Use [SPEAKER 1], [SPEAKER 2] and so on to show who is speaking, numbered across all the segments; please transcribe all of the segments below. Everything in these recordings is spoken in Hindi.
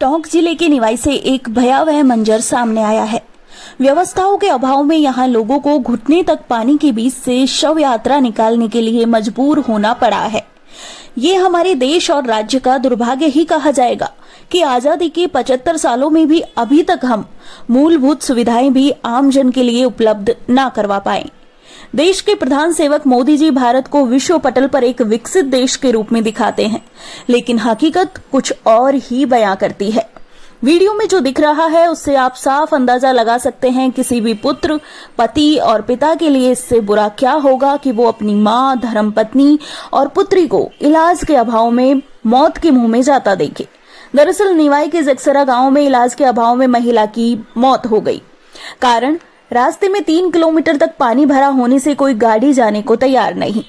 [SPEAKER 1] टोंक जिले के निवाई से एक भयावह मंजर सामने आया है। व्यवस्थाओं के अभाव में यहां लोगों को घुटने तक पानी के बीच से शव यात्रा निकालने के लिए मजबूर होना पड़ा है। ये हमारे देश और राज्य का दुर्भाग्य ही कहा जाएगा कि आजादी के 75 सालों में भी अभी तक हम मूलभूत सुविधाएं भी आम जन के लिए उपलब्ध ना करवा पाए। देश के प्रधान सेवक मोदी जी भारत को विश्व पटल पर एक विकसित देश के रूप में दिखाते हैं, लेकिन हकीकत कुछ और ही बयां करती है। वीडियो में जो दिख रहा है उससे आप साफ अंदाजा लगा सकते हैं किसी भी पुत्र, पति और पिता के लिए इससे बुरा क्या होगा कि वो अपनी मां, धर्मपत्नी और पुत्री को इलाज के अभाव में मौत के मुंह में जाता देखे। दरअसल निवाई के जगसरा गांव में इलाज के अभाव में महिला की मौत हो गई। कारण, रास्ते में 3 किलोमीटर तक पानी भरा होने से कोई गाड़ी जाने को तैयार नहीं।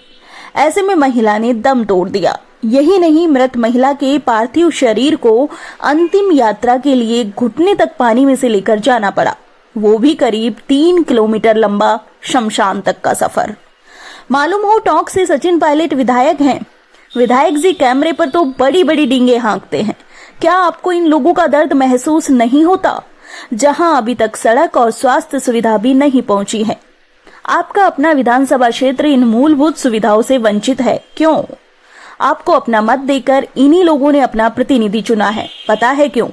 [SPEAKER 1] ऐसे में महिला ने दम तोड़ दिया। यही नहीं, मृत महिला के पार्थिव शरीर को अंतिम यात्रा के लिए घुटने तक पानी में से लेकर जाना पड़ा, वो भी करीब 3 किलोमीटर लंबा शमशान तक का सफर। मालूम हो टोंक से सचिन पायलट विधायक हैं। विधायक जी कैमरे पर तो बड़ी बड़ी डींगे हाँकते हैं। क्या आपको इन लोगों का दर्द महसूस नहीं होता, जहां अभी तक सड़क और स्वास्थ्य सुविधा भी नहीं पहुंची है? आपका अपना विधानसभा क्षेत्र इन मूलभूत सुविधाओं से वंचित है। क्यों? आपको अपना मत देकर इन्हीं लोगों ने अपना प्रतिनिधि चुना है। पता है क्यों?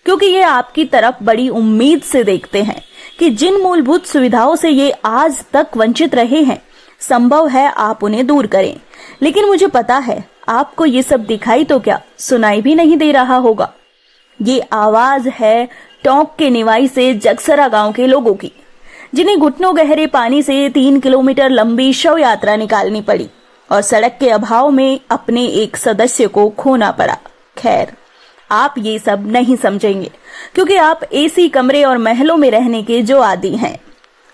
[SPEAKER 1] क्योंकि ये आपकी तरफ बड़ी उम्मीद से देखते हैं कि जिन मूलभूत सुविधाओं से ये आज तक वंचित रहे हैं, संभव है आप उन्हें दूर करें। लेकिन मुझे पता है आपको ये सब दिखाई तो क्या, सुनाई भी नहीं दे रहा होगा। ये आवाज है टोंक के निवाई से जगसरा गांव के लोगों की, जिन्हें घुटनों गहरे पानी से 3 किलोमीटर लंबी शव यात्रा निकालनी पड़ी और सड़क के अभाव में अपने एक सदस्य को खोना पड़ा। खैर, आप ये सब नहीं समझेंगे क्योंकि आप एसी कमरे और महलों में रहने के जो आदी हैं।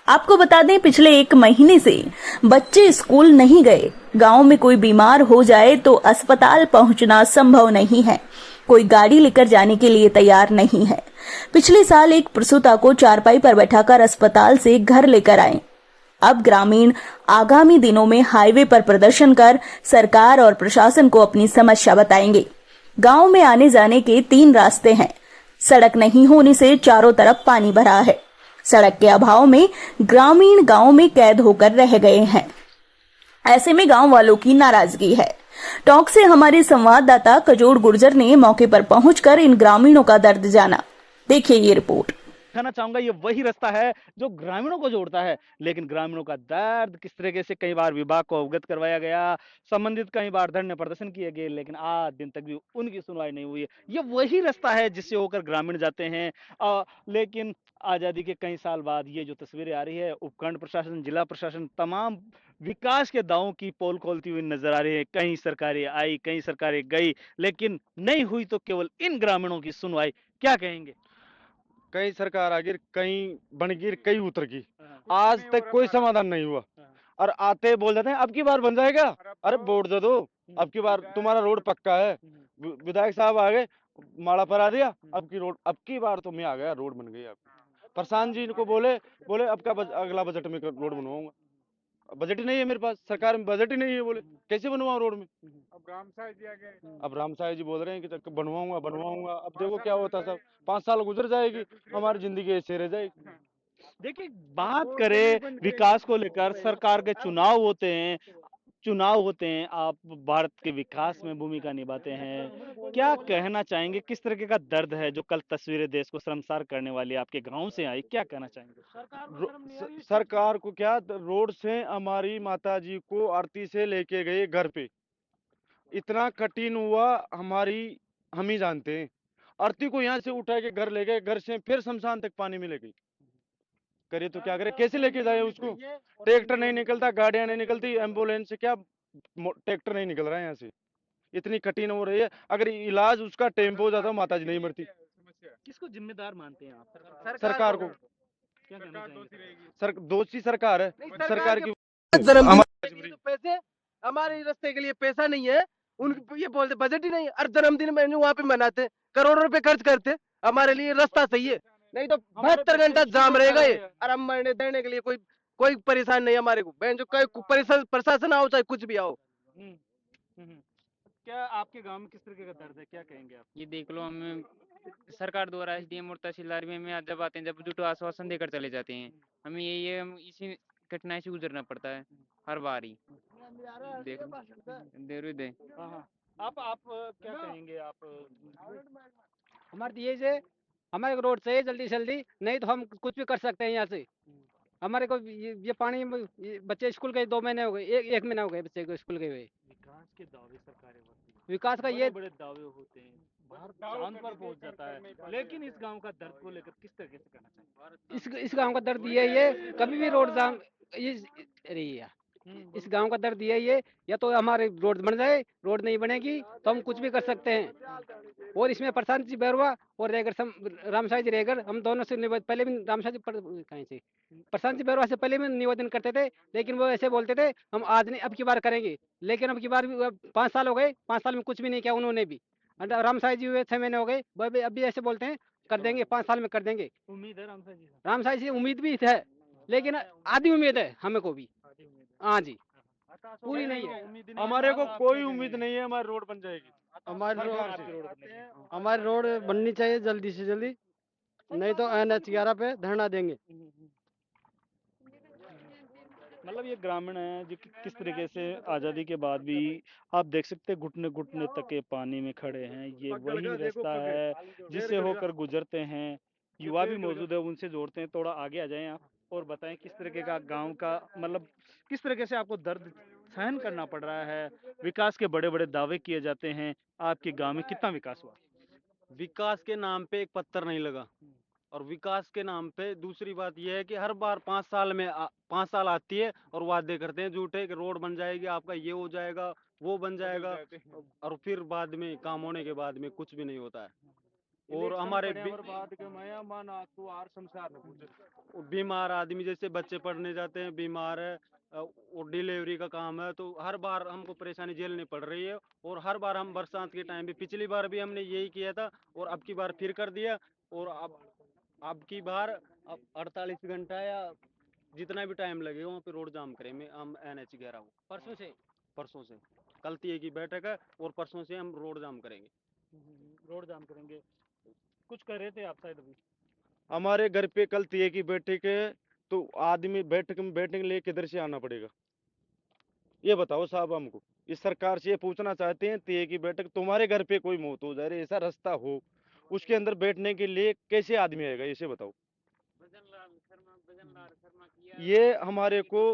[SPEAKER 1] आपको बता दें, पिछले 1 महीने से बच्चे स्कूल नहीं गए। गांव में कोई बीमार हो जाए तो अस्पताल पहुंचना संभव नहीं है। कोई गाड़ी लेकर जाने के लिए तैयार नहीं है। पिछले साल एक प्रसूता को चारपाई पर बैठाकर अस्पताल से घर लेकर आए। अब ग्रामीण आगामी दिनों में हाईवे पर प्रदर्शन कर सरकार और प्रशासन को अपनी समस्या बताएंगे। गांव में आने जाने के 3 रास्ते हैं। सड़क नहीं होने से चारों तरफ पानी भरा है। सड़क के अभाव में ग्रामीण गांव में कैद होकर रह गए हैं। ऐसे में गांव वालों की नाराजगी है। टोंक से हमारे संवाददाता कजोड़ गुर्जर ने मौके पर पहुंचकर इन ग्रामीणों का दर्द जाना। देखिए ये रिपोर्ट।
[SPEAKER 2] कहना चाहूंगा, ये वही रास्ता है जो ग्रामीणों को जोड़ता है, लेकिन ग्रामीणों का दर्द किस तरीके से कई बार विभाग को अवगत करवाया गया, संबंधित कई बार धरने प्रदर्शन किए गए, लेकिन आज दिन तक भी उनकी सुनवाई नहीं हुई है। ये वही रास्ता है जिससे होकर ग्रामीण जाते हैं। लेकिन आजादी के कई साल बाद ये जो तस्वीरें आ रही है, उपखंड प्रशासन, जिला प्रशासन तमाम विकास के दावों की पोल खोलती हुई नजर आ रही है। कई सरकारें आई, कई सरकारें गई, लेकिन नहीं हुई तो केवल इन ग्रामीणों की सुनवाई। क्या कहेंगे?
[SPEAKER 3] कई सरकार आ गिर, कई बन गिर, कई उतर गई, आज तक कोई समाधान नहीं हुआ। और आते बोल जाते हैं अब की बार बन जाएगा। अरे वोट दे दो, अब की बार तुम्हारा रोड पक्का है। विधायक साहब आ गए, माड़ा परा दिया, अब की रोड, अब की बार तो मैं आ गया, रोड बन गई। अब प्रशांत जी को बोले अगला बजट में रोड बनवाऊंगा। बजट ही नहीं है मेरे पास, सरकार में बजट ही नहीं है। बोले कैसे बनवाऊं रोड में? अब राम साहब जी बोल रहे हैं कि बनवाऊंगा। अब देखो क्या होता है। सब 5 साल गुजर जाएगी, हमारी जिंदगी ऐसे रह जाएगी।
[SPEAKER 2] देखिए, बात करें विकास को लेकर, सरकार के चुनाव होते हैं, आप भारत के विकास में भूमिका निभाते हैं। क्या कहना चाहेंगे, किस तरीके का दर्द है जो कल तस्वीरें देश को शर्मसार करने वाली आपके गांव से आई? क्या कहना चाहेंगे?
[SPEAKER 3] सरकार को क्या, रोड से हमारी माता जी को आरती से लेके गए घर पे, इतना कठिन हुआ हमारी, हम ही जानते हैं। आरती को यहाँ से उठा के घर ले गए, घर से फिर शमशान तक पानी में ले गई। करे तो क्या करे, कैसे लेके जाए उसको? ट्रैक्टर नहीं निकलता, गाड़ियां नहीं निकलती, एम्बुलेंस से क्या, ट्रैक्टर नहीं निकल रहा है यहाँ से। इतनी कठिन हो रही है। अगर इलाज उसका टेम्पो हो जाता माता जी नहीं मरती।
[SPEAKER 2] किसको जिम्मेदार मानते हैं आप?
[SPEAKER 3] सरकार को।
[SPEAKER 2] क्या कहना चाहेंगे?
[SPEAKER 3] दोषी सरकार है। सरकार की
[SPEAKER 4] पैसे हमारे रास्ते के लिए पैसा नहीं है। उन ये बोलते बजट ही नहीं है। और जन्मदिन में वहाँ पे मनाते, करोड़ों रुपए खर्च करते। हमारे लिए रास्ता सही है, नहीं तो 72 घंटा जाम रहेगा ये। और हम मरने देने के लिए कोई परेशान नहीं हमारे को। जो प्रशासन आओ चाहे कुछ भी आओ,
[SPEAKER 2] क्या आपके गांव में किस तरीके का दर्द है, क्या कहेंगे आप?
[SPEAKER 5] ये देख लो, हमें सरकार द्वारा एसडीएम और तहसीलदार भी हमें जब आते हैं, जब झूठा आश्वासन देकर चले जाते हैं। हमें यही है, हम इसी कठिनाई से गुजरना पड़ता है हर बार ही। देख दे दे
[SPEAKER 2] हाँ हाँ, आप क्या कहेंगे आप?
[SPEAKER 4] हमारे ये से हमारे को रोड चाहिए जल्दी से जल्दी, नहीं तो हम कुछ भी कर सकते हैं यहाँ से। हमारे को ये पानी ये बच्चे स्कूल गए 2 महीने हो गए, एक महीना हो गए बच्चे को स्कूल गए हुए।
[SPEAKER 2] विकास के दावे सरकारें करती हैं,
[SPEAKER 4] विकास का ये
[SPEAKER 2] बड़े दावे होते हैं, बाहर चांद पर पहुंच जाता है, लेकिन इस गांव का दर्द को लेकर किस तरीके से करना चाहिए?
[SPEAKER 4] इस गांव का दर्द ये है, कभी भी रोड जाम इस अरे यार इस गांव का दर्द ये है, या तो हमारे रोड बन जाए, रोड नहीं बनेगी तो हम कुछ भी कर सकते हैं। और इसमें प्रशांत जी बैरवा और रामसाई जी रेगर, हम दोनों से पहले भी रामसाई जी कहीं से प्रशांत जी बैरवा से पहले भी निवेदन करते थे, लेकिन वो ऐसे बोलते थे हम आज नहीं अब की बार करेंगे। लेकिन अब की बार भी 5 साल हो गए, 5 साल में कुछ भी नहीं किया उन्होंने भी। रामसाई जी हुए 6 महीने हो गए, वह भी अभी ऐसे बोलते हैं कर देंगे, 5 साल में कर देंगे।
[SPEAKER 2] उम्मीद है रामसा जी से?
[SPEAKER 4] रामसाई जी उम्मीद भी है, लेकिन आधी उम्मीद है हमें को भी।
[SPEAKER 2] आधी उम्मीद है।
[SPEAKER 4] हाँ जी,
[SPEAKER 2] आकाश
[SPEAKER 4] पूरी
[SPEAKER 2] हो,
[SPEAKER 4] नहीं है।
[SPEAKER 2] उम्मीद नहीं है,
[SPEAKER 3] हमारे को
[SPEAKER 2] आप
[SPEAKER 3] कोई
[SPEAKER 2] क्या
[SPEAKER 3] उम्मीद
[SPEAKER 2] कहेंगे?
[SPEAKER 3] नहीं है हमारी रोड बन जाएगी।
[SPEAKER 4] हमारी
[SPEAKER 2] सरकार
[SPEAKER 4] रोड
[SPEAKER 2] आपकी रोड बनेगी।
[SPEAKER 4] हमारी रोड बननी चाहिए जल्दी से जल्दी, नहीं तो NH11 पे धरना देंगे।
[SPEAKER 2] मतलब ये ग्रामीण है जो किस तरीके से आज़ादी के बाद भी आप देख सकते हैं घुटने घुटने तक के पानी में खड़े हैं। ये वही रास्ता है जिससे होकर गुजरते हैं। युवा भी मौजूद है, उनसे जोड़ते हैं। थोड़ा आगे आ जाएं आप और बताएं किस तरीके का गांव का मतलब किस तरीके से आपको दर्द सहन करना पड़ रहा है। विकास के बड़े बड़े दावे किए जाते हैं, आपके गांव में कितना विकास हुआ?
[SPEAKER 3] विकास के नाम पे एक पत्थर नहीं लगा, और विकास के नाम पे दूसरी बात यह है कि हर बार 5 साल में 5 साल आती है और वादे करते हैं झूठे कि रोड बन जाएगी, आपका ये हो जाएगा, वो बन जाएगा, और फिर बाद में काम होने के बाद में कुछ भी नहीं होता है। और हमारे बीमार आदमी, जैसे बच्चे पढ़ने जाते हैं, बीमार है, और डिलीवरी का काम है, तो हर बार हमको परेशानी झेलनी पड़ रही है। और हर बार हम बरसात के टाइम पे, पिछली बार भी हमने यही किया था और अब की बार फिर कर दिया। और अब की बार अब 48 घंटा या जितना भी टाइम लगेगा वहाँ पे रोड जाम करेंगे हम। NH11 को परसों से कल टीए की बैठक है और परसों से हम रोड जाम करेंगे।
[SPEAKER 2] रोड जाम करेंगे, कुछ कर रहे थे आप शायद अभी?
[SPEAKER 3] हमारे घर पे कल टीए की बैठक है, तो आदमी बैठक में बैठने के लिए किधर से आना पड़ेगा, ये बताओ साहब हमको। इस सरकार से ये पूछना चाहते हैं, टीए की बैठक, तुम्हारे घर पे कोई मौत हो जाए, ऐसा रास्ता हो, उसके अंदर बैठने के लिए कैसे आदमी आएगा, इसे बताओ। ये हमारे को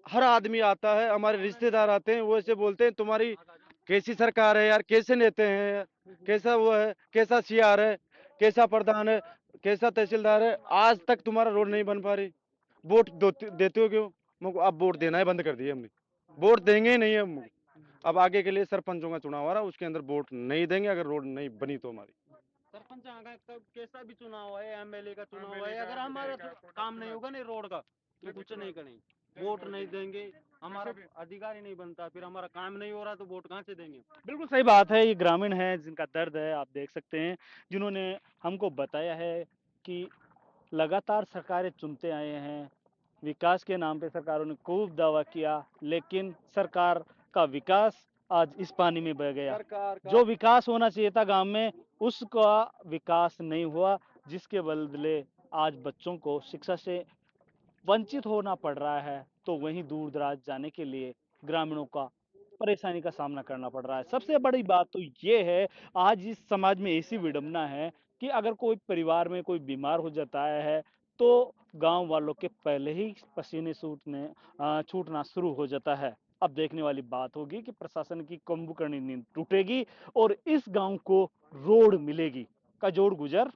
[SPEAKER 3] हर आदमी आता है, हमारे रिश्तेदार आते हैं, वो ऐसे बोलते हैं तुम्हारी कैसी सरकार है यार, कैसे नेता हैं यार, कैसा वो है, कैसा सीआर है, कैसा प्रधान है, कैसा तहसीलदार है, आज तक तुम्हारा रोड नहीं बन पा रही। वोट देते हो क्यों? मुझको अब वोट देना ही बंद कर दिया हमने, वोट देंगे ही नहीं हम। अब आगे के लिए सरपंचों का चुनाव आ रहा है, उसके अंदर वोट नहीं देंगे अगर रोड नहीं बनी तो हमारी। सरपंच कब कैसा भी चुनाव है, MLA का चुनाव है, अगर हमारा काम नहीं होगा नहीं रोड का तो कुछ नहीं करेंगे, वोट नहीं देंगे, हमारा अधिकार ही नहीं बनता, फिर हमारा काम नहीं हो रहा तो वोट कहाँ से देंगे?
[SPEAKER 2] बिल्कुल सही बात है। ये ग्रामीण है जिनका दर्द है, आप देख सकते हैं, जिन्होंने हमको बताया है कि लगातार सरकारें चुनते आए हैं, विकास के नाम पे सरकारों ने खूब दावा किया, लेकिन सरकार का विकास आज इस पानी में बह गया। जो विकास होना चाहिए था गांव में, उसका विकास नहीं हुआ, जिसके बदले आज बच्चों को शिक्षा से वंचित होना पड़ रहा है, तो वहीं दूर दराज जाने के लिए ग्रामीणों का परेशानी का सामना करना पड़ रहा है। सबसे बड़ी बात तो ये है, आज इस समाज में ऐसी विडंबना है कि अगर कोई परिवार में कोई बीमार हो जाता है तो गांव वालों के पहले ही पसीने छूटना शुरू हो जाता है। अब देखने वाली बात होगी कि प्रशासन की कुंभकर्णी नींद टूटेगी और इस गांव को रोड मिलेगी का जोड़ गुजर।